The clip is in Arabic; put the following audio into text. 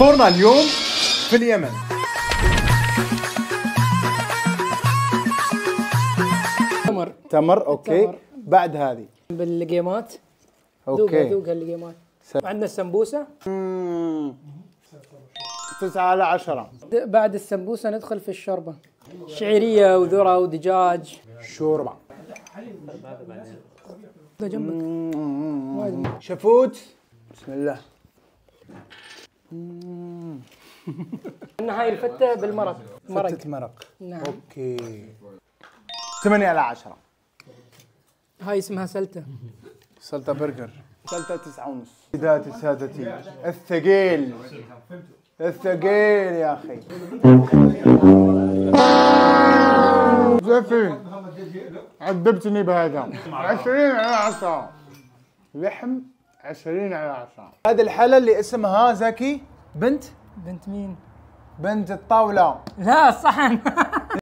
فطورنا اليوم في اليمن. تمر اوكي. تمر. بعد هذه باللقيمات. اوكي. ذوق اللقيمات. وعندنا السمبوسه. 9/10. بعد السمبوسه ندخل في الشوربه، شعيريه وذره ودجاج. شوربه. ده جنبك. شفوت. بسم الله. عندنا هاي الفته بالمرق. فتة مرق. نعم. اوكي. 8/10. هاي اسمها سلته. سلطة برجر. سلطة 9.5. سيداتي سادتي الثقيل. الثقيل يا اخي. زفي عذبتني بهذا. 20/10. لحم 20/10. هذه الحالة اللي اسمها زكي بنت بنت مين؟ بنت الطاولة. لا الصحن.